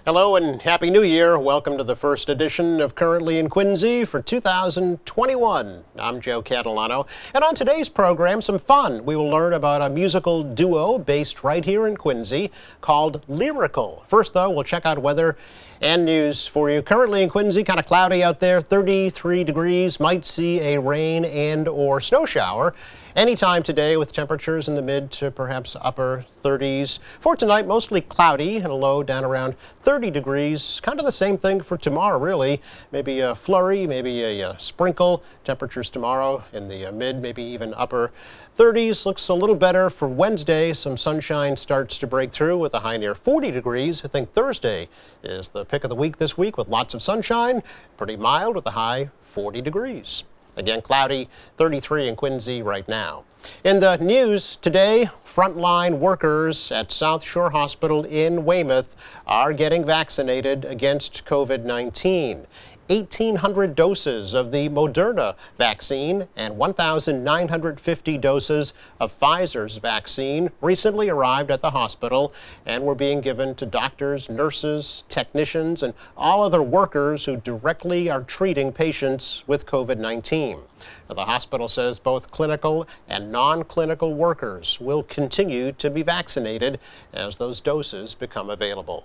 Hello and Happy New Year. Welcome to the first edition of Currently in Quincy for 2021. I'm Joe Catalano, and on today's program, some fun. We will learn about a musical duo based right here in Quincy called Lyrical. First, though, we'll check out weather and news for you. Currently in Quincy, kind of cloudy out there, 33 degrees. Might see a rain and or snow shower anytime today with temperatures in the mid to perhaps upper 30s. For tonight, mostly cloudy and a low down around 30 degrees. Kind of the same thing for tomorrow, really. Maybe a flurry, maybe a sprinkle. Temperatures tomorrow in the mid, maybe even upper 30s. Looks a little better for Wednesday. Some sunshine starts to break through with a high near 40 degrees. I think Thursday is the pick of the week this week with lots of sunshine. Pretty mild with a high 40 degrees. Again, cloudy, 33 in Quincy right now. In the news today, frontline workers at South Shore Hospital in Weymouth are getting vaccinated against COVID-19. 1,800 doses of the Moderna vaccine and 1,950 doses of Pfizer's vaccine recently arrived at the hospital and were being given to doctors, nurses, technicians, and all other workers who directly are treating patients with COVID-19. The hospital says both clinical and non-clinical workers will continue to be vaccinated as those doses become available.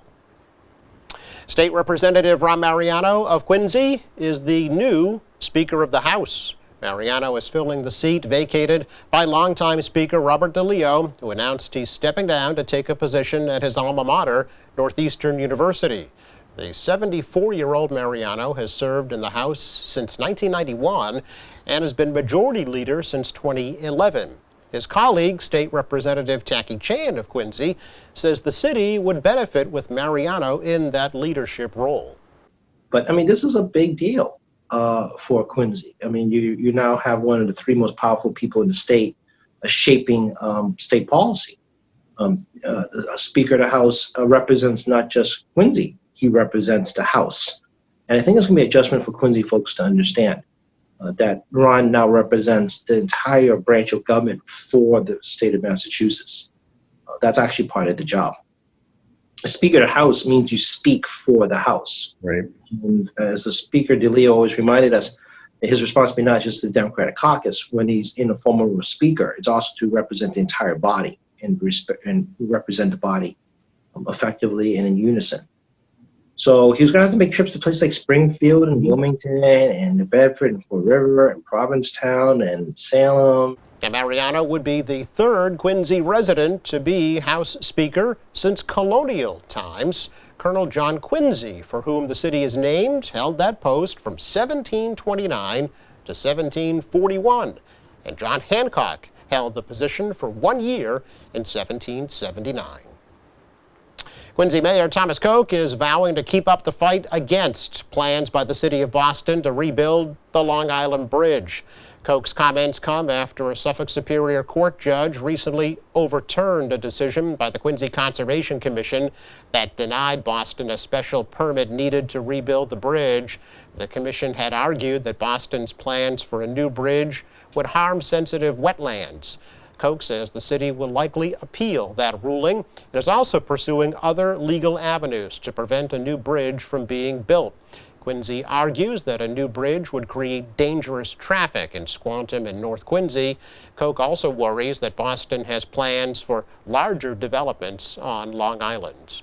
State Representative Ron Mariano of Quincy is the new Speaker of the House. Mariano is filling the seat vacated by longtime Speaker Robert DeLeo, who announced he's stepping down to take a position at his alma mater, Northeastern University. The 74-year-old Mariano has served in the House since 1991 and has been Majority Leader since 2011. His colleague, State Representative Tacky Chan of Quincy, says the city would benefit with Mariano in that leadership role. But, this is a big deal for Quincy. You now have one of the three most powerful people in the state shaping state policy. Speaker of the House represents not just Quincy, he represents the House. And I think it's going to be an adjustment for Quincy folks to understand that Ron now represents the entire branch of government for the state of Massachusetts. That's actually part of the job. A Speaker of the House means you speak for the House. Right. And as the Speaker DeLeo always reminded us, his responsibility not just the Democratic caucus when he's in the form of a speaker, it's also to represent the entire body and represent the body effectively and in unison. So he was going to have to make trips to places like Springfield and Wilmington and New Bedford and Fall River and Provincetown and Salem. And Mariano would be the third Quincy resident to be House Speaker since colonial times. Colonel John Quincy, for whom the city is named, held that post from 1729 to 1741. And John Hancock held the position for 1 year in 1779. Quincy Mayor Thomas Koch is vowing to keep up the fight against plans by the city of Boston to rebuild the Long Island Bridge. Koch's comments come after a Suffolk Superior Court judge recently overturned a decision by the Quincy Conservation Commission that denied Boston a special permit needed to rebuild the bridge. The commission had argued that Boston's plans for a new bridge would harm sensitive wetlands. Koch says the city will likely appeal that ruling and is also pursuing other legal avenues to prevent a new bridge from being built. Quincy argues that a new bridge would create dangerous traffic in Squantum and North Quincy. Koch also worries that Boston has plans for larger developments on Long Island.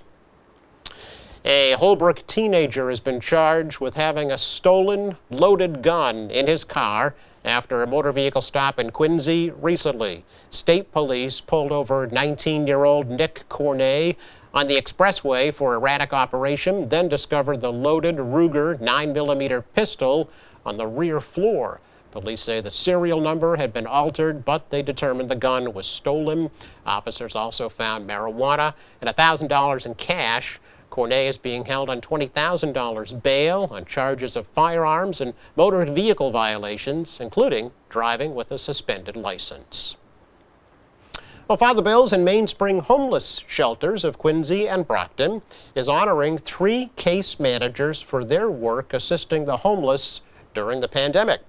A Holbrook teenager has been charged with having a stolen loaded gun in his car after a motor vehicle stop in Quincy recently. State police pulled over 19-year-old Nick Cornet on the expressway for erratic operation, then discovered the loaded Ruger 9mm pistol on the rear floor. Police say the serial number had been altered, but they determined the gun was stolen. Officers also found marijuana and $1,000 in cash. Cornet is being held on $20,000 bail on charges of firearms and motor vehicle violations, including driving with a suspended license. Well, Father Bill's and Mainspring Homeless Shelters of Quincy and Brockton is honoring 3 case managers for their work assisting the homeless during the pandemic.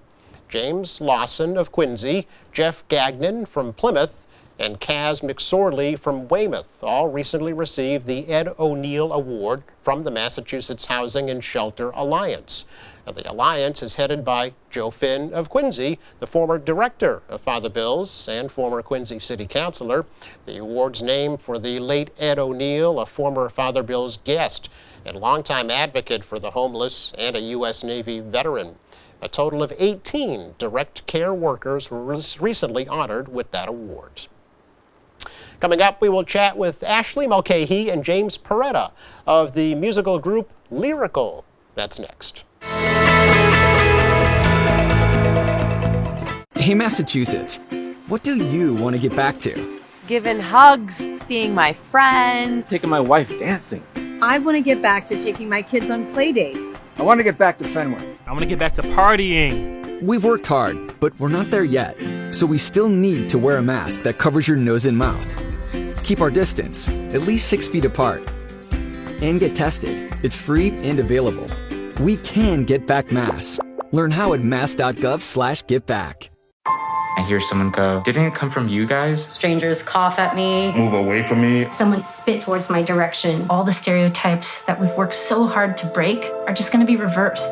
James Lawson of Quincy, Jeff Gagnon from Plymouth, and Kaz McSorley from Weymouth all recently received the Ed O'Neill Award from the Massachusetts Housing and Shelter Alliance. Now, the Alliance is headed by Joe Finn of Quincy, the former director of Father Bill's and former Quincy City Councilor. The award's named for the late Ed O'Neill, a former Father Bill's guest and longtime advocate for the homeless and a U.S. Navy veteran. A total of 18 direct care workers were recently honored with that award. Coming up, we will chat with Ashley Mulcahy and James Peretta of the musical group Lyrical. That's next. Hey, Massachusetts, what do you want to get back to? Giving hugs, seeing my friends. Taking my wife dancing. I want to get back to taking my kids on play dates. I want to get back to Fenway. I want to get back to partying. We've worked hard, but we're not there yet. So we still need to wear a mask that covers your nose and mouth. Keep our distance, at least 6 feet apart. And get tested. It's free and available. We can get back masks. Learn how at mass.gov/getback. I hear someone go, "Didn't it come from you guys?" Strangers cough at me. Move away from me. Someone spit towards my direction. All the stereotypes that we've worked so hard to break are just going to be reversed.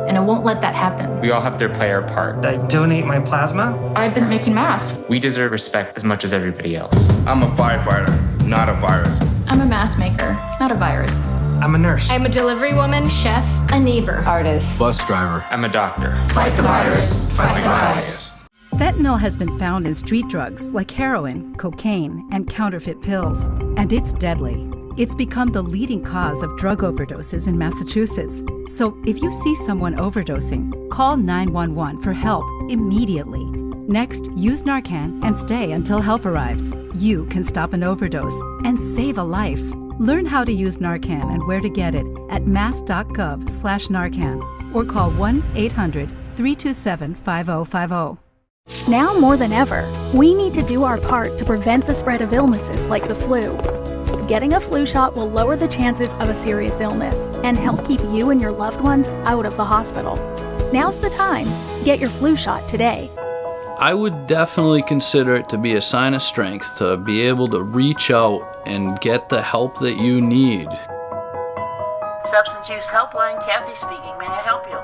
And I won't let that happen. We all have to play our part. I donate my plasma. I've been making masks. We deserve respect as much as everybody else. I'm a firefighter, not a virus. I'm a mask maker, not a virus. I'm a nurse. I'm a delivery woman, chef, a neighbor, artist, Bus driver. I'm a doctor. Fight the virus. Fight the virus. Fentanyl has been found in street drugs like heroin, cocaine, and counterfeit pills, and it's deadly. It's become the leading cause of drug overdoses in Massachusetts. So if you see someone overdosing, call 911 for help immediately. Next, use Narcan and stay until help arrives. You can stop an overdose and save a life. Learn how to use Narcan and where to get it at mass.gov/Narcan or call 1-800-327-5050. Now more than ever, we need to do our part to prevent the spread of illnesses like the flu. Getting a flu shot will lower the chances of a serious illness and help keep you and your loved ones out of the hospital. Now's the time. Get your flu shot today. I would definitely consider it to be a sign of strength to be able to reach out and get the help that you need. Substance Use Helpline, Kathy speaking. May I help you?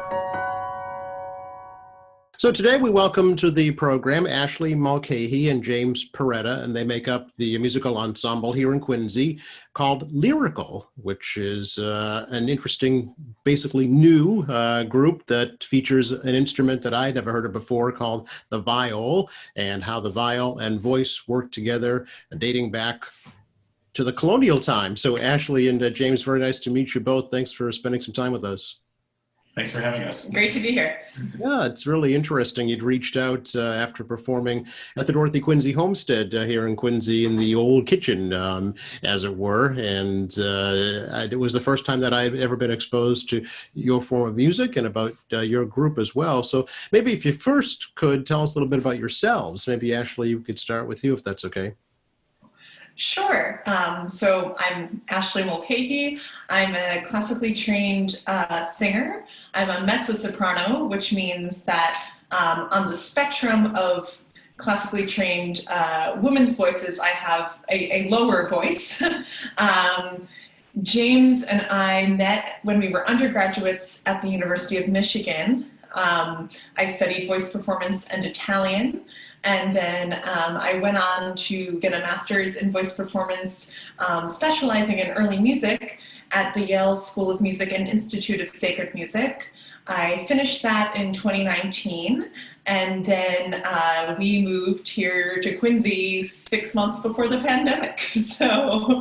So today we welcome to the program Ashley Mulcahy and James Peretta, and they make up the musical ensemble here in Quincy called Lyrical, which is an interesting, basically new group that features an instrument that I'd never heard of before called the viol, and how the viol and voice work together, dating back to the colonial time. So Ashley and James, very nice to meet you both. Thanks for spending some time with us. Thanks for having us. Great to be here. Yeah, it's really interesting. You'd reached out after performing at the Dorothy Quincy Homestead here in Quincy in the old kitchen, as it were. And it was the first time that I'd ever been exposed to your form of music and about your group as well. So maybe if you first could tell us a little bit about yourselves. Maybe, Ashley, we could start with you if that's okay. Sure. So I'm Ashley Mulcahy. I'm a classically trained singer. I'm a mezzo-soprano, which means that on the spectrum of classically trained women's voices, I have a lower voice. James and I met when we were undergraduates at the University of Michigan. I studied voice performance and Italian. And then I went on to get a master's in voice performance, specializing in early music at the Yale School of Music and Institute of Sacred Music. I finished that in 2019, and then we moved here to Quincy 6 months before the pandemic. So,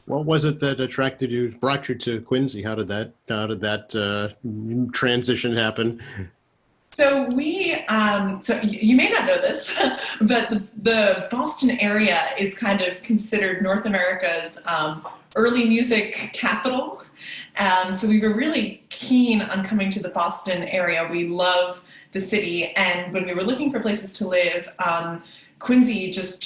what was it that attracted you, brought you to Quincy? How did that transition happen? So so you may not know this, but the Boston area is kind of considered North America's early music capital. So we were really keen on coming to the Boston area. We love the city, and when we were looking for places to live, Quincy just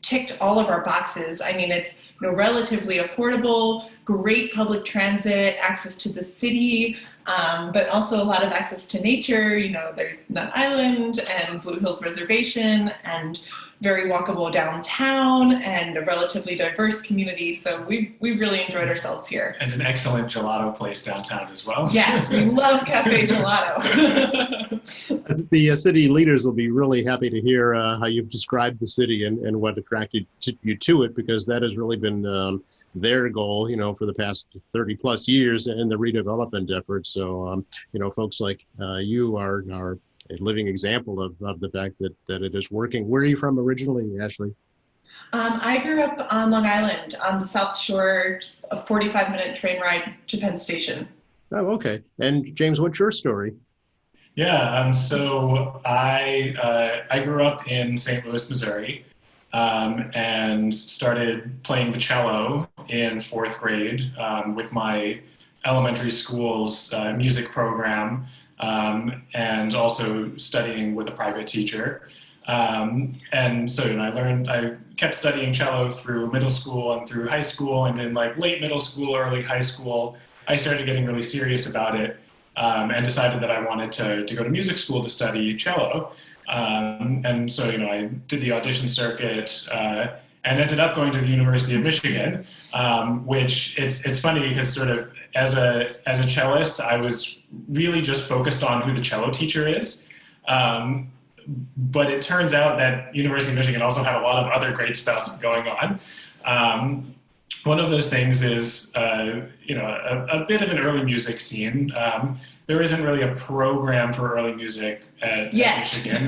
ticked all of our boxes. I mean, it's relatively affordable, great public transit, access to the city, but also a lot of access to nature. There's Nut Island and Blue Hills Reservation and very walkable downtown and a relatively diverse community. So we really enjoyed ourselves here. And an excellent gelato place downtown as well. Yes, we love Cafe Gelato. The city leaders will be really happy to hear how you've described the city and what attracted you to it, because that has really been their goal, for the past 30 plus years in the redevelopment effort. So, folks like you are a living example of the fact that it is working. Where are you from originally, Ashley? I grew up on Long Island on the South Shore, just a 45-minute train ride to Penn Station. Oh, okay. And James, what's your story? Yeah, so I grew up in St. Louis, Missouri, and started playing the cello in 4th grade with my elementary school's music program, and also studying with a private teacher. And so I kept studying cello through middle school and through high school, and in late middle school, early high school, I started getting really serious about it, and decided that I wanted to go to music school to study cello. And so, I did the audition circuit, and ended up going to the University of Michigan, which it's funny because sort of as a cellist, I was really just focused on who the cello teacher is. But it turns out that University of Michigan also had a lot of other great stuff going on. One of those things is, a bit of an early music scene. There isn't really a program for early music at Michigan.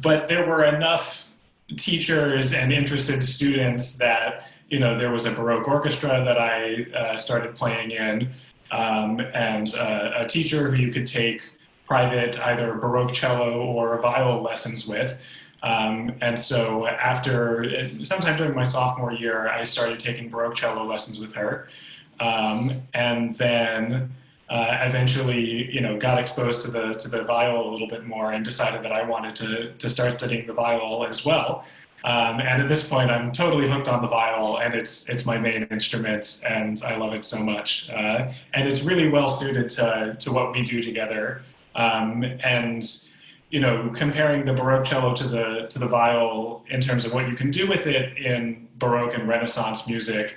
But there were enough teachers and interested students that, there was a Baroque orchestra that I started playing in, and a teacher who you could take private either Baroque cello or viol lessons with. And so sometime during my sophomore year, I started taking Baroque cello lessons with her. And then eventually, got exposed to the viol a little bit more and decided that I wanted to start studying the viol as well. And at this point, I'm totally hooked on the viol, and it's my main instrument, and I love it so much. And it's really well suited to what we do together. And comparing the Baroque cello to the viol in terms of what you can do with it in Baroque and Renaissance music,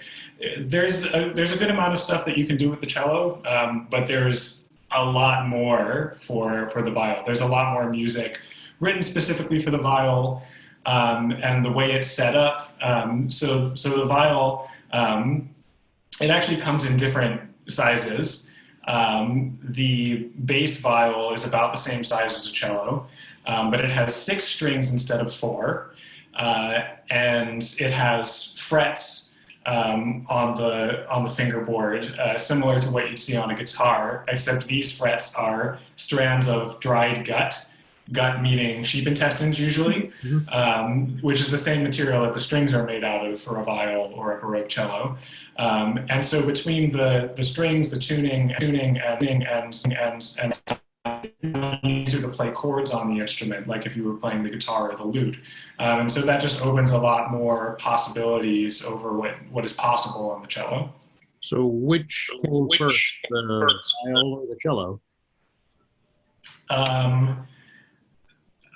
there's a good amount of stuff that you can do with the cello, but there's a lot more for the viol. There's a lot more music written specifically for the viol, and the way it's set up. So the viol, it actually comes in different sizes. The bass viol is about the same size as a cello, but it has 6 strings instead of 4, and it has frets on the fingerboard, similar to what you'd see on a guitar, except these frets are strands of dried gut meaning sheep intestines usually, which is the same material that the strings are made out of for a viol or a Baroque cello. And so between the strings, the tuning and easier to play chords on the instrument, like if you were playing the guitar or the lute. And so that just opens a lot more possibilities over what is possible on the cello. So which came first, the viol or the cello?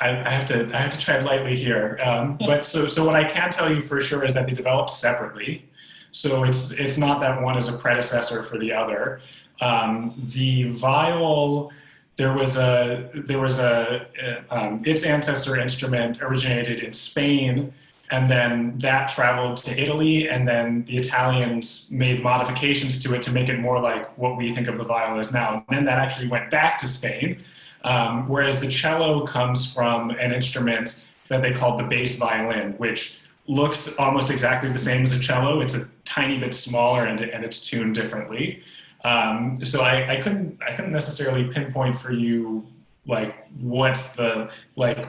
I have to tread lightly here, but so what I can tell you for sure is that they developed separately. So it's not that one is a predecessor for the other. The viol, its ancestor instrument originated in Spain, and then that traveled to Italy, and then the Italians made modifications to it to make it more like what we think of the viol as now. And then that actually went back to Spain. Whereas the cello comes from an instrument that they called the bass violin, which looks almost exactly the same as a cello. It's a tiny bit smaller and it's tuned differently. So I couldn't necessarily pinpoint for you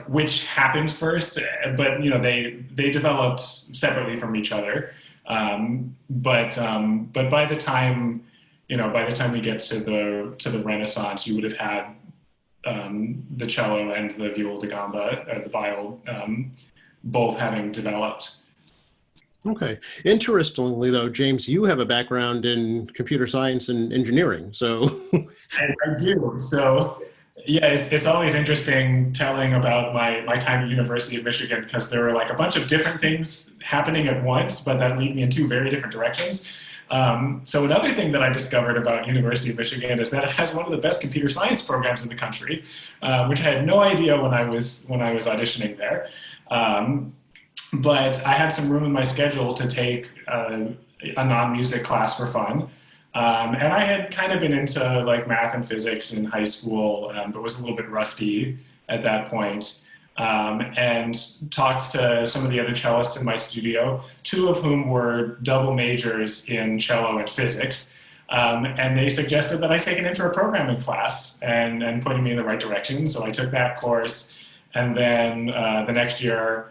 which happened first, but they developed separately from each other. But by the time we get to the Renaissance, you would have had the cello and the viol da gamba, the viol, both having developed. Okay. Interestingly, though, James, you have a background in computer science and engineering. So I do. So yeah, it's always interesting telling about my time at University of Michigan, because there were like a bunch of different things happening at once, but that lead me in two very different directions. So another thing that I discovered about University of Michigan is that it has one of the best computer science programs in the country, which I had no idea when I was auditioning there. But I had some room in my schedule to take a non-music class for fun. And I had kind of been into like math and physics in high school, but was a little bit rusty at that point. And talked to some of the other cellists in my studio, two of whom were double majors in cello and physics. And they suggested that I take an intro programming class and pointed me in the right direction. So I took that course, and then the next year,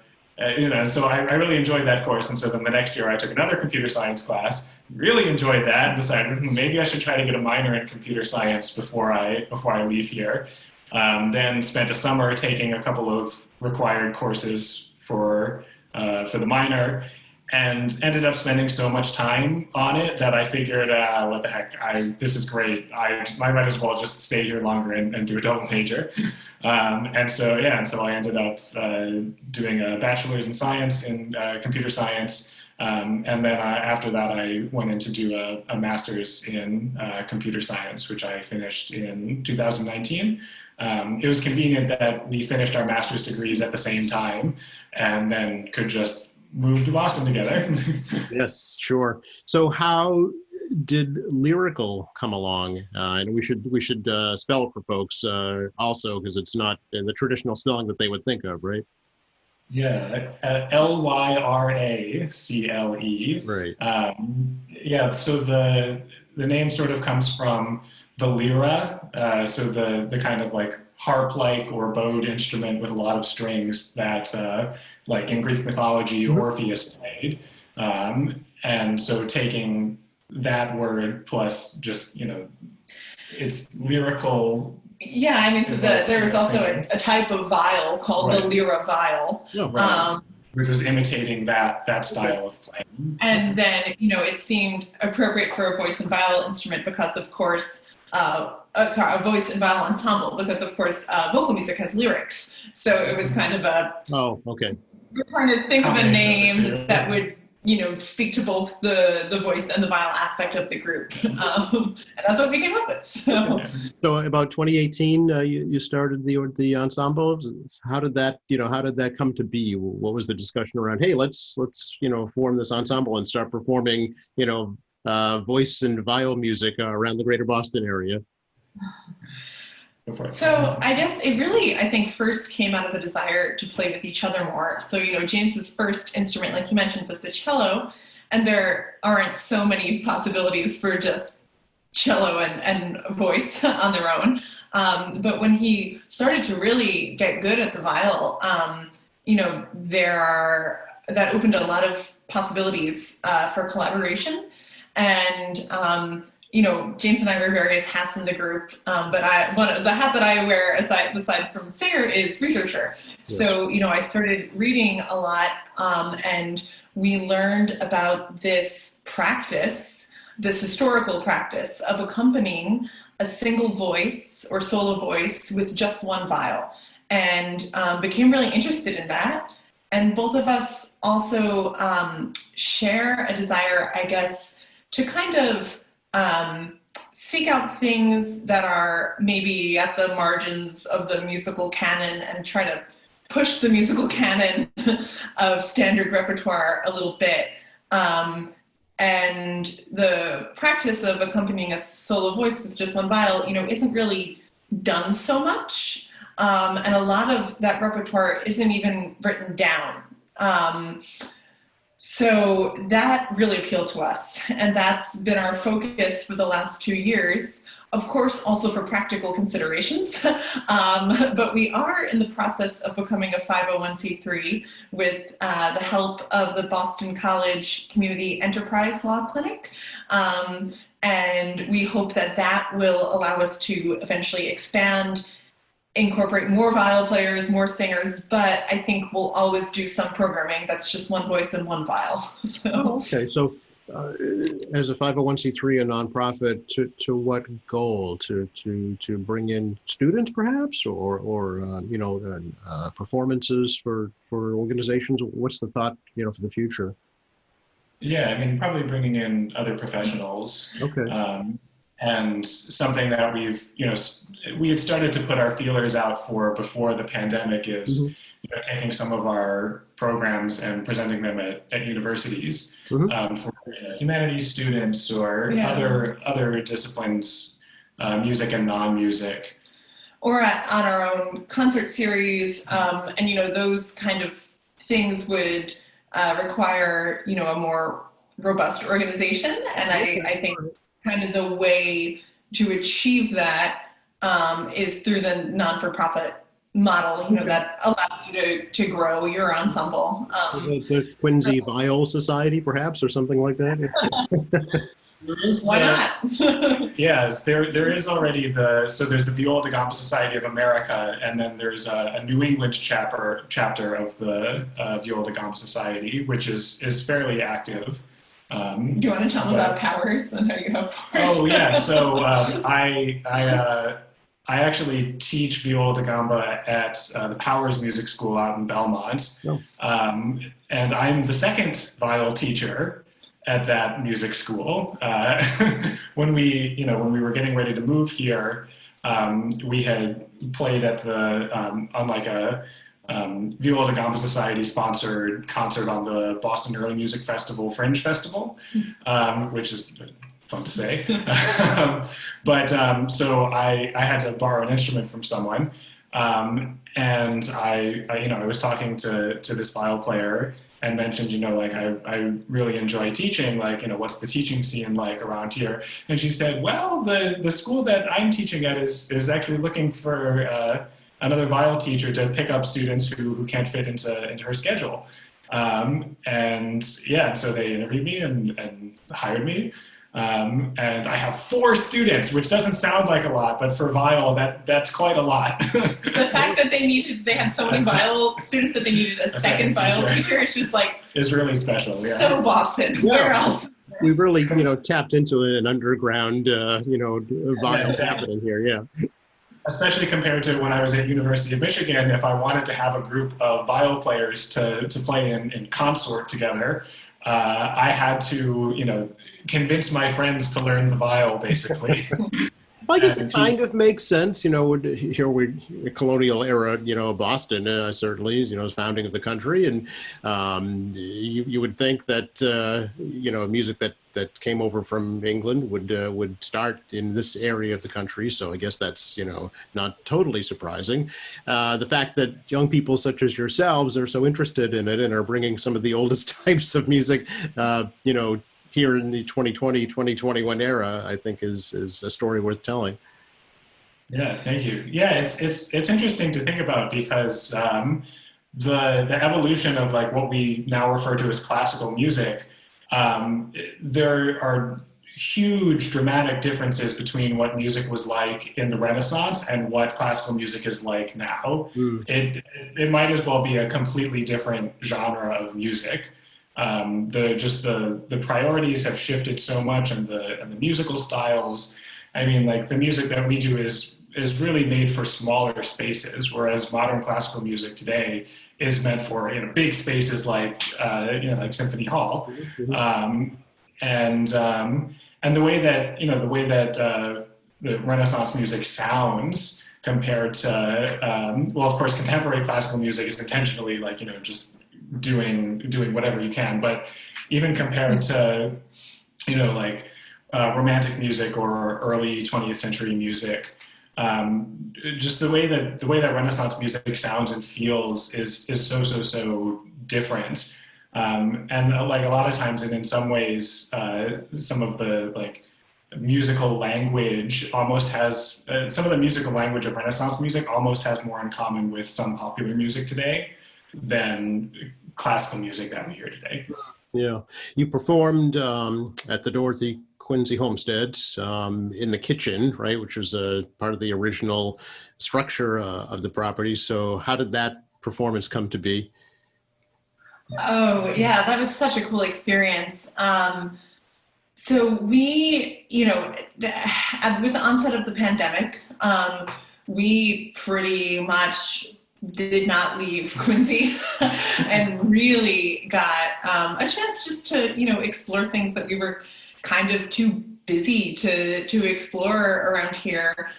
so I really enjoyed that course. And so then the next year I took another computer science class, really enjoyed that, and decided maybe I should try to get a minor in computer science before I leave here. Then spent a summer taking a couple of required courses for the minor, and ended up spending so much time on it that I figured, what the heck, this is great. I might as well just stay here longer and do a double major. And so I ended up doing a bachelor's in science in computer science. And then after that, I went in to do a master's in computer science, which I finished in 2019. It was convenient that we finished our master's degrees at the same time, and then could just move to Boston together. Yes, sure. So how did Lyrical come along? And we should spell it for folks also, because it's not in the traditional spelling that they would think of, right? Yeah, Lyracle. Right. So the name sort of comes from the lyra, so the kind of like harp-like or bowed instrument with a lot of strings that, like in Greek mythology, Orpheus played. And so taking that word plus just, it's lyrical. Yeah, I mean, so there was also a type of viol called the lyra viol. Oh, right. Which was imitating that style of playing. And then, it seemed appropriate for a voice and viol instrument because, of course, a voice and viol ensemble, because, of course, vocal music has lyrics. So it was kind of we're trying to think of a name that would, speak to both the voice and the viol aspect of the group. And that's what we came up with. So about 2018, you started the ensemble. How did that come to be? What was the discussion around, hey, let's form this ensemble and start performing, voice and viol music around the greater Boston area? So I guess it really, I think, first came out of a desire to play with each other more. So, James's first instrument, like you mentioned, was the cello, and there aren't so many possibilities for just cello and voice on their own. But when he started to really get good at the viol, that opened a lot of possibilities for collaboration. And James and I wear various hats in the group, but the hat that I wear aside from singer is researcher. Yes. So, I started reading a lot, and we learned about this practice, this historical practice of accompanying a single voice or solo voice with just one viol, and became really interested in that. And both of us also share a desire, I guess, to kind of seek out things that are maybe at the margins of the musical canon and try to push the musical canon of standard repertoire a little bit. And the practice of accompanying a solo voice with just one viol, isn't really done so much. And a lot of that repertoire isn't even written down. So that really appealed to us, and that's been our focus for the last 2 years. Of course, also for practical considerations, but we are in the process of becoming a 501c3 with the help of the Boston College Community Enterprise Law Clinic. And we hope that will allow us to eventually expand incorporate more viol players, more singers, but I think we'll always do some programming that's just one voice and one viol. So. Okay, so as a 501c3, a nonprofit, to what goal? To bring in students, perhaps, or performances for organizations? What's the thought, for the future? Yeah, I mean, probably bringing in other professionals. Okay. And something that we had started to put our feelers out for before the pandemic is, taking some of our programs and presenting them at universities for humanities students or other disciplines, music and non-music. Or on our own concert series, and those kind of things would require, a more robust organization. And I think kind of the way to achieve that is through the non-for-profit model, that allows you to grow your ensemble. The Quincy Viol Society, perhaps, or something like that? Why not? Yes, there is already there's the Viola da Gamba Society of America, and then there's a New England chapter of the Viola da Gamba Society, which is fairly active. Do you want to tell them about Powers and how you go for it? Oh yeah, so I actually teach viola da gamba at the Powers Music School out in Belmont, and I'm the second viol teacher at that music school. When we were getting ready to move here, we had played at the on like a Viola da Gamba Society sponsored concert on the Boston Early Music Festival Fringe Festival, which is fun to say. So I had to borrow an instrument from someone, and I was talking to this viol player and mentioned, I really enjoy teaching, what's the teaching scene like around here? And she said, well, the school that I'm teaching at is actually looking for another viol teacher to pick up students who can't fit into her schedule. So they interviewed me and hired me. And I have 4 students, which doesn't sound like a lot, but for viol, that's quite a lot. The fact that they had so many viol students that they needed a second viol teacher, it's just is really special. Yeah. So Boston. Yeah. Where else? We really, tapped into an underground, viol happening here. Yeah. Especially compared to when I was at University of Michigan, if I wanted to have a group of viol players to play in consort together, I had to, convince my friends to learn the viol, basically. Well, I guess it kind of makes sense, here we're colonial era, Boston certainly, founding of the country, and you would think that, music that came over from England would start in this area of the country. So I guess that's, not totally surprising. The fact that young people such as yourselves are so interested in it and are bringing some of the oldest types of music, here in the 2020, 2021 era, I think is a story worth telling. Yeah, thank you. Yeah, it's interesting to think about because the evolution of what we now refer to as classical music, there are huge dramatic differences between what music was like in the Renaissance and what classical music is like now. It might as well be a completely different genre of music. The priorities have shifted so much, and the musical styles. I mean, the music that we do is really made for smaller spaces, whereas modern classical music today is meant for big spaces like Symphony Hall, and the way that the Renaissance music sounds compared to of course contemporary classical music is intentionally just doing whatever you can, but even compared to romantic music or early 20th century music, just the way that Renaissance music sounds and feels is so different, and a lot of times, and in some ways, some of the musical language almost has some of the musical language of Renaissance music almost has more in common with some popular music today than classical music that we hear today. Yeah, you performed at the Dorothy Quincy Homestead in the kitchen, right, which was a part of the original structure of the property. So how did that performance come to be? Oh, yeah, that was such a cool experience. So we, with the onset of the pandemic, we pretty much did not leave Quincy and really got a chance just to, explore things that we were kind of too busy to explore around here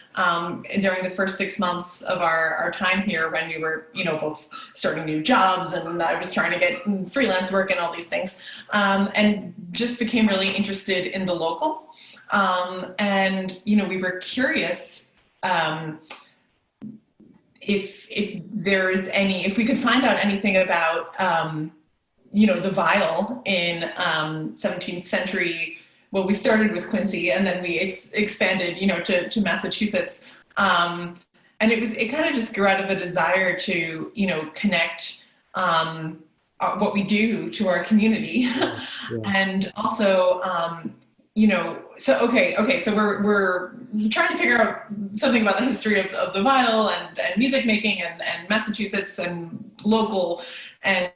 during the first 6 months of our time here, when we were, both starting new jobs and I was trying to get freelance work and all these things, and just became really interested in the local. And, we were curious if we could find out anything about, the viol in 17th century. Well, we started with Quincy and then we expanded, to Massachusetts. And it kind of just grew out of a desire to, connect what we do to our community. Yeah. And also, so we're trying to figure out something about the history of the viol and music making and Massachusetts and local. And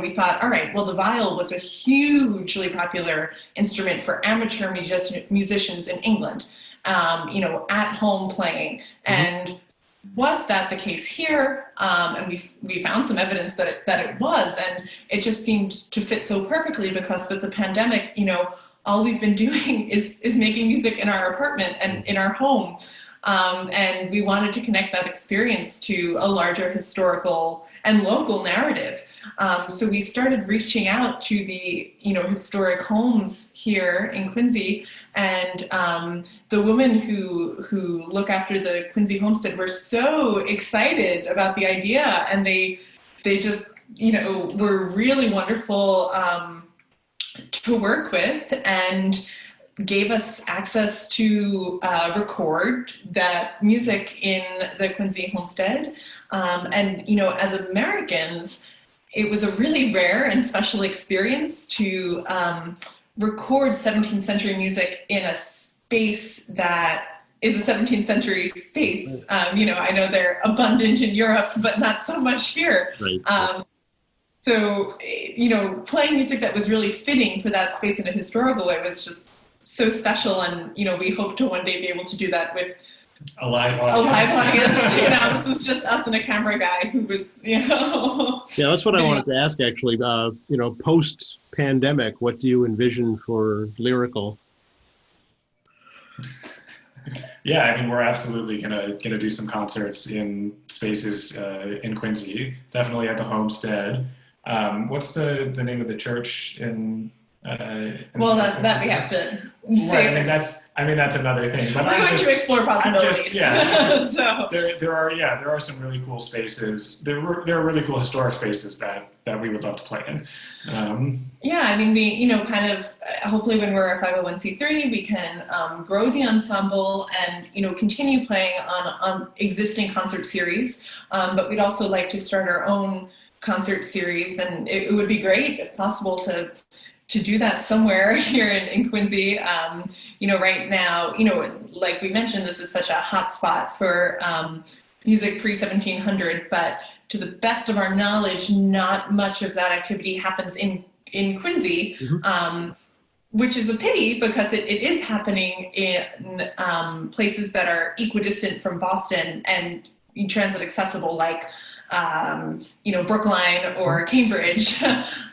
we thought, all right, well, the viol was a hugely popular instrument for amateur musicians in England, at home playing. And was that the case here? And we found some evidence that it was, and it just seemed to fit so perfectly because with the pandemic, all we've been doing is making music in our apartment and in our home. And we wanted to connect that experience to a larger historical and local narrative. So we started reaching out to the, historic homes here in Quincy, and the women who look after the Quincy Homestead were so excited about the idea, and they just, were really wonderful to work with and gave us access to record that music in the Quincy Homestead. And, as Americans, it was a really rare and special experience to record 17th century music in a space that is a 17th century space. I know they're abundant in Europe, but not so much here. Right. So, playing music that was really fitting for that space in a historical way was just so special. And, we hope to one day be able to do that with a live audience. This is just us and a camera guy who was, Yeah, that's what I wanted to ask, actually. Post-pandemic, what do you envision for Lyrical? Yeah, we're absolutely gonna do some concerts in spaces in Quincy. Definitely at the Homestead. What's the name of the church in? Well, that we have to say. Right, that's another thing. But we're going to explore possibilities. So there are some really cool spaces. There are really cool historic spaces that we would love to play in. We kind of hopefully when we're a 501c3 we can grow the ensemble and continue playing on existing concert series. But we'd also like to start our own concert series, and it would be great if possible to do that somewhere here in Quincy. Right now, like we mentioned, this is such a hot spot for music pre-1700, but to the best of our knowledge, not much of that activity happens in Quincy, which is a pity because it is happening in places that are equidistant from Boston and transit accessible, like Brookline or Cambridge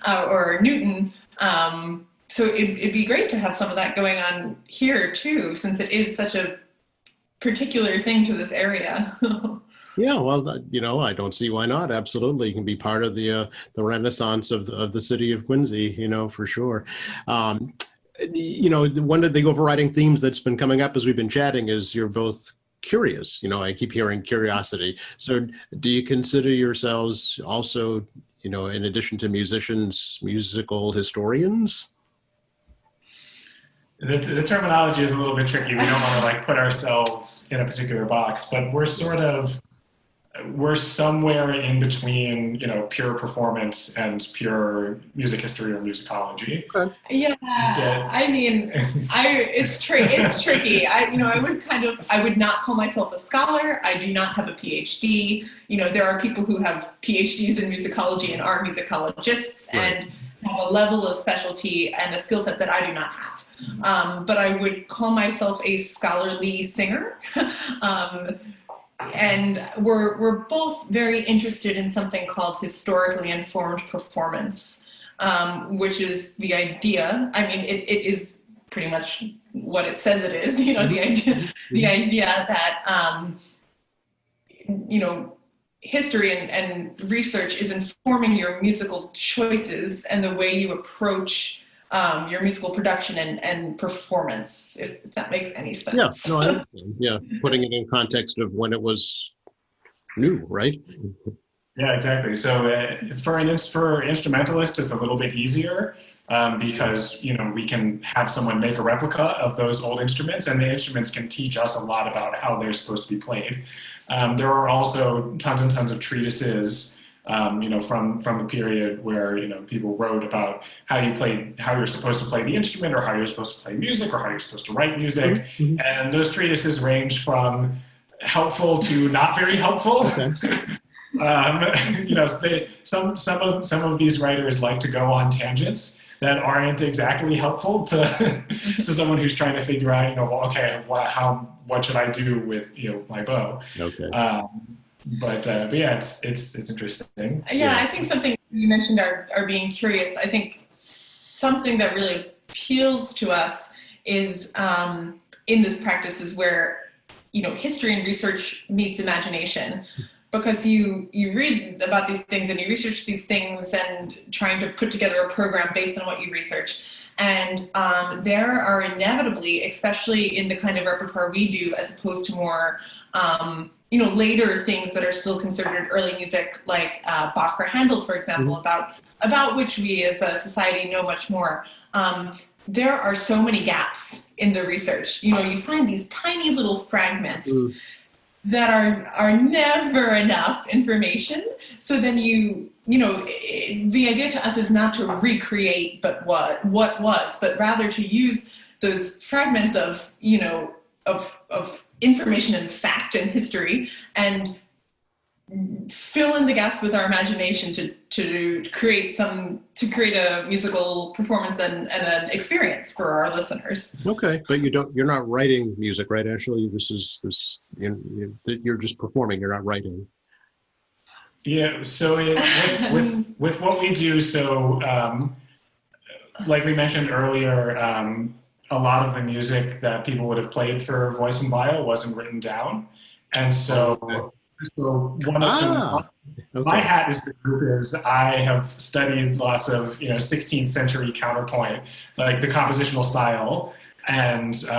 or Newton. So it'd be great to have some of that going on here too, since it is such a particular thing to this area. Yeah, well, I don't see why not. Absolutely, you can be part of the renaissance of the city of Quincy, for sure. One of the overriding themes that's been coming up as we've been chatting is you're both curious. I keep hearing curiosity. So do you consider yourselves also, in addition to musicians, musical historians? The terminology is a little bit tricky. We don't want to put ourselves in a particular box, but we're sort of we're somewhere in between, you know, pure performance and pure music history or musicology. Yeah, I mean, it's tricky. I would not call myself a scholar. I do not have a PhD. You know, there are people who have PhDs in musicology and are musicologists and have a level of specialty and a skill set that I do not have. But I would call myself a scholarly singer. And we're both very interested in something called historically informed performance, which is the idea. I mean, it is pretty much what it says it is. You know, the idea that you know, history and research is informing your musical choices and the way you approach your musical production and performance, if that makes any sense. Yeah, no, I understand. Yeah, putting it in context of when it was new, right? Yeah, exactly. So for instrumentalists, it's a little bit easier because, you know, we can have someone make a replica of those old instruments, and the instruments can teach us a lot about how they're supposed to be played. There are also tons and tons of treatises, you know, from the period where, you know, people wrote about how you're supposed to play the instrument, or how you're supposed to play music, or how you're supposed to write music. And those treatises range from helpful to not very helpful. You know, some of these writers like to go on tangents that aren't exactly helpful to someone who's trying to figure out, you know, well, okay, what should I do with, you know, my bow? Okay. But yeah, it's interesting. Yeah, I think something you mentioned are being curious. I think something that really appeals to us is in this practice is where, you know, history and research meets imagination, because you read about these things and you research these things and trying to put together a program based on what you research. And there are inevitably, especially in the kind of repertoire we do, as opposed to more you know, later things that are still considered early music, like Bach or Handel, for example, about which we as a society know much more. There are so many gaps in the research. You know, you find these tiny little fragments that are never enough information. So then you know, the idea to us is not to recreate but what was, but rather to use those fragments of, you know, of information and fact and history, and fill in the gaps with our imagination to create a musical performance and an experience for our listeners. Okay, but you're not writing music, right? Actually, you're just performing. You're not writing. Yeah. So with what we do, so like we mentioned earlier, a lot of the music that people would have played for voice and bio wasn't written down, and so my hat is the group is I have studied lots of, you know, 16th century counterpoint, like the compositional style, and so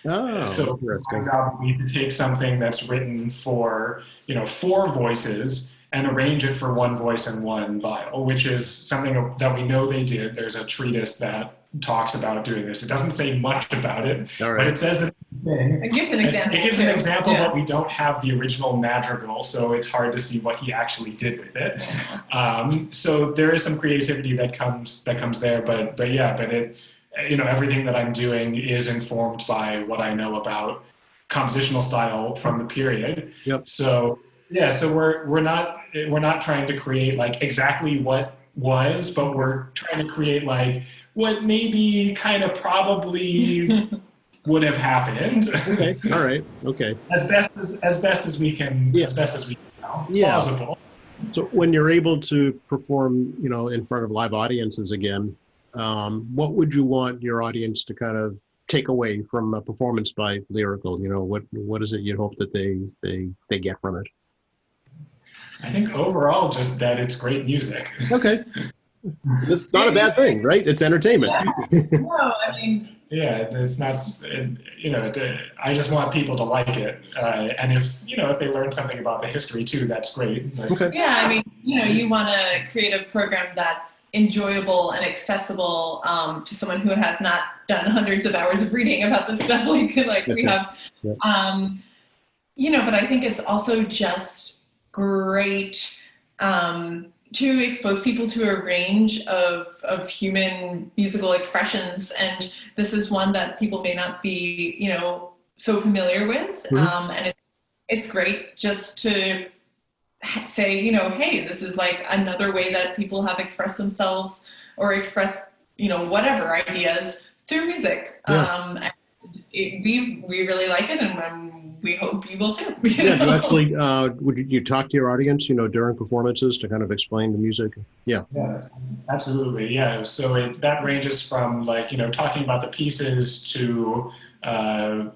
my job would be to take something that's written for, you know, 4 voices and arrange it for 1 voice and 1 viol, which is something that we know they did. There's a treatise that talks about doing this. It doesn't say much about it, but it says that it gives an example. It gives an example, but we don't have the original madrigal, so it's hard to see what he actually did with it. So there is some creativity that comes there, but it, you know, everything that I'm doing is informed by what I know about compositional style from the period. Yep. So yeah, so we're not trying to create like exactly what was, but we're trying to create like what maybe kind of probably would have happened. Okay. All right. Okay. As best as we can. Yeah. As best as we can. Yeah. Plausible. So when you're able to perform, you know, in front of live audiences again, what would you want your audience to kind of take away from a performance by Lyrical? You know, what is it you hope that they get from it? I think overall, just that it's great music. Okay. It's not a bad thing, right? It's entertainment. No, I mean, yeah, it's not, you know, I just want people to like it. And if they learn something about the history too, that's great. Okay. Yeah, I mean, you know, you want to create a program that's enjoyable and accessible to someone who has not done hundreds of hours of reading about this stuff like we have. You know, but I think it's also just great to expose people to a range of human musical expressions. And this is one that people may not be, you know, so familiar with. And it's great just to say, you know, hey, this is like another way that people have expressed themselves or expressed, you know, whatever ideas through music. And we really like it, and we hope you will too. Yeah, you actually, would you talk to your audience, you know, during performances to kind of explain the music? Yeah, absolutely. Yeah, so that ranges from like, you know, talking about the pieces to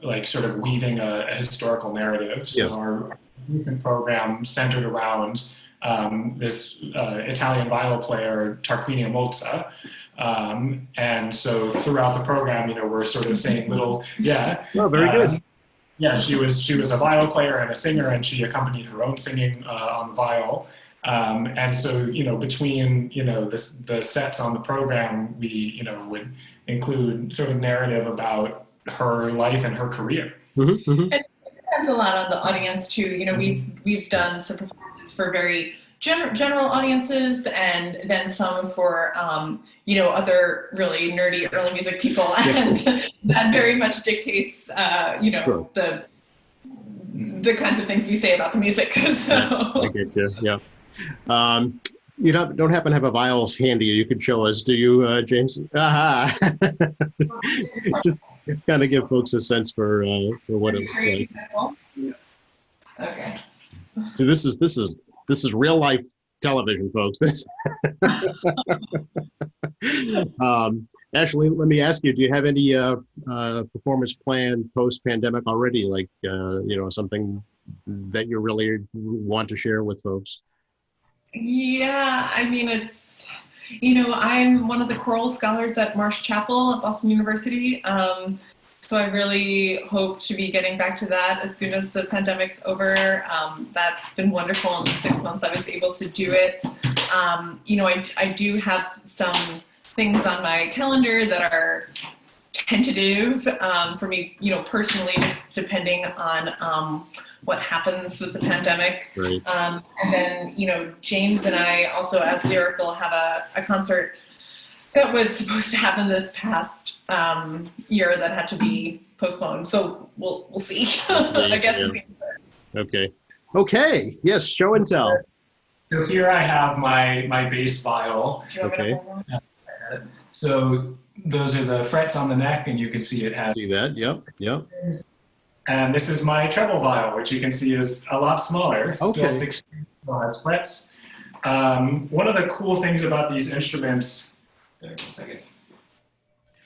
like sort of weaving a historical narrative. So our recent program centered around this Italian viol player, Tarquinia Molza. And so throughout the program, you know, we're sort of saying little, Oh, very good. Yeah, she was a viol player and a singer, and she accompanied her own singing on the viol. And so, you know, between, you know, the sets on the program, we, you know, would include sort of narrative about her life and her career. And it depends a lot on the audience too. You know, we've done some performances for very general audiences, and then some for you know, other really nerdy early music people, and that very much dictates you know, the kinds of things we say about the music. So. I get you. Yeah. You don't happen to have a viols handy you could show us, do you, James? Just kind of give folks a sense for what it's like. Okay. So this is real life television, folks. Ashley, let me ask you: do you have any performance planned post pandemic already? Like you know, something that you really want to share with folks? Yeah, I mean, it's, you know, I'm one of the choral scholars at Marsh Chapel at Boston University. So I really hope to be getting back to that as soon as the pandemic's over. That's been wonderful in the 6 months I was able to do it. You know, I do have some things on my calendar that are tentative for me, you know, personally, just depending on what happens with the pandemic. Right. And then, you know, James and I also, as Lyrical, have a concert that was supposed to happen this past year that had to be postponed. So we'll see. I guess. Yeah. Okay. Yes. Show and tell. So here I have my bass viol. Okay. So those are the frets on the neck, and you can see it has. See that? Yep. And this is my treble viol, which you can see is a lot smaller. Okay. Still 16, still has frets. One of the cool things about these instruments. One second.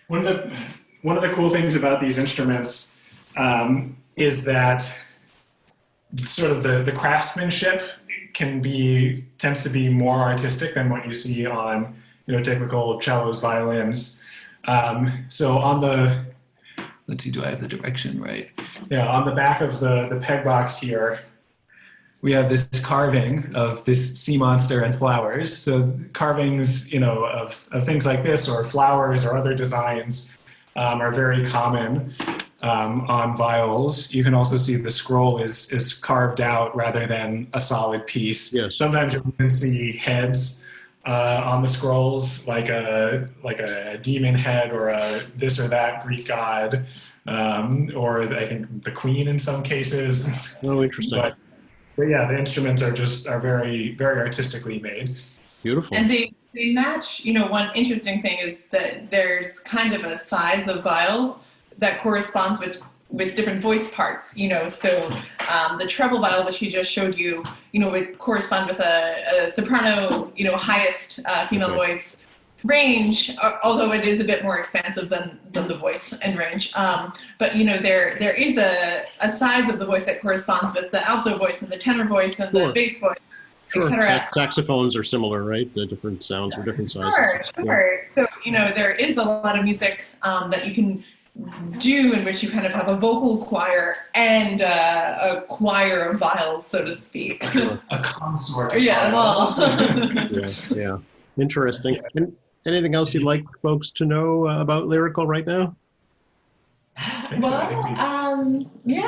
One of the cool things about these instruments is that sort of the craftsmanship tends to be more artistic than what you see on, you know, typical cellos, violins. So on the, let's see, do I have the direction right? Yeah, on the back of the peg box here, we have this carving of this sea monster and flowers. So carvings, you know, of things like this or flowers or other designs are very common on viols. You can also see the scroll is carved out rather than a solid piece. Yes. Sometimes you can see heads on the scrolls, like a demon head or a this or that Greek god, or I think the queen in some cases. Oh, interesting. But yeah, the instruments are very, very artistically made. Beautiful. And they match, you know, one interesting thing is that there's kind of a size of viol that corresponds with different voice parts, you know, so the treble viol, which he just showed you, you know, would correspond with a soprano, you know, highest female voice range, although it is a bit more expansive than the voice and range. But, you know, there is a size of the voice that corresponds with the alto voice and the tenor voice and the bass voice, etc. Saxophones are similar, right? The different sounds are different sizes. Sure. So, you know, there is a lot of music that you can do in which you kind of have a vocal choir and a choir of viols, so to speak. Sure. A consort of viols. Yeah. Interesting. And anything else you'd like folks to know about Lyrical right now? Yeah,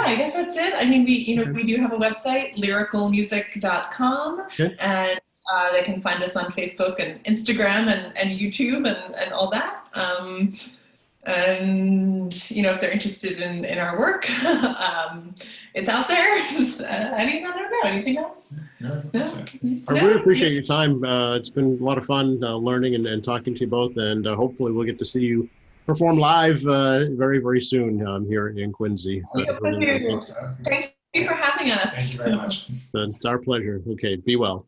I guess that's it. I mean, we do have a website, lyricalmusic.com, and they can find us on Facebook and Instagram and YouTube and all that. And if they're interested in our work, it's out there. I don't know. Anything else? No. I really appreciate your time. It's been a lot of fun learning and talking to you both, and hopefully we'll get to see you perform live very, very soon here in Quincy. Thank you for having us. Thank you very much. It's our pleasure. Okay, be well.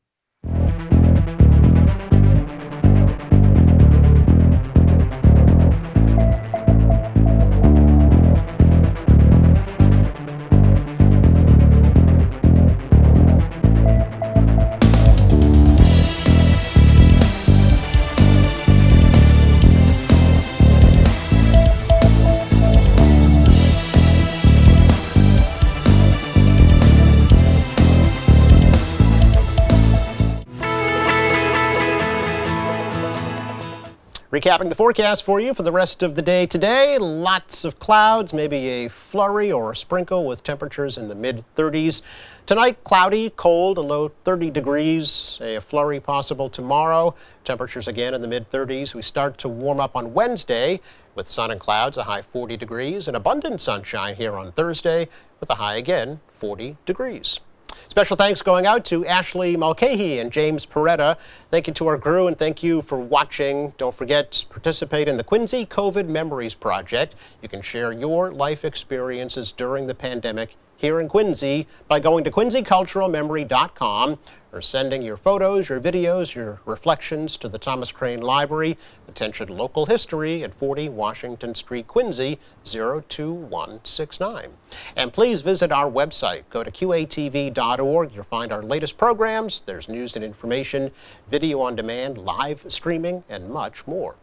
Recapping the forecast for you for the rest of the day today. Lots of clouds, maybe a flurry or a sprinkle with temperatures in the mid-30s. Tonight, cloudy, cold, a low 30 degrees. A flurry possible tomorrow. Temperatures again in the mid-30s. We start to warm up on Wednesday with sun and clouds, a high 40 degrees, and abundant sunshine here on Thursday with a high again 40 degrees. Special thanks going out to Ashley Mulcahy and James Peretta. Thank you to our crew and thank you for watching. Don't forget to participate in the Quincy COVID Memories Project. You can share your life experiences during the pandemic here in Quincy by going to quincyculturalmemory.com or sending your photos, your videos, your reflections to the Thomas Crane Library. Attention Local History at 40 Washington Street, Quincy, 02169. And please visit our website. Go to qatv.org. You'll find our latest programs. There's news and information, video on demand, live streaming, and much more.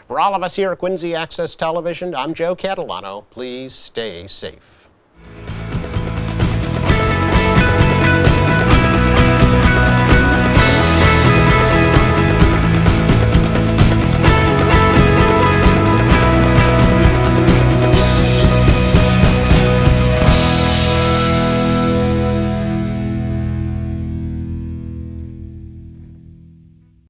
For all of us here at Quincy Access Television, I'm Joe Catalano. Please stay safe.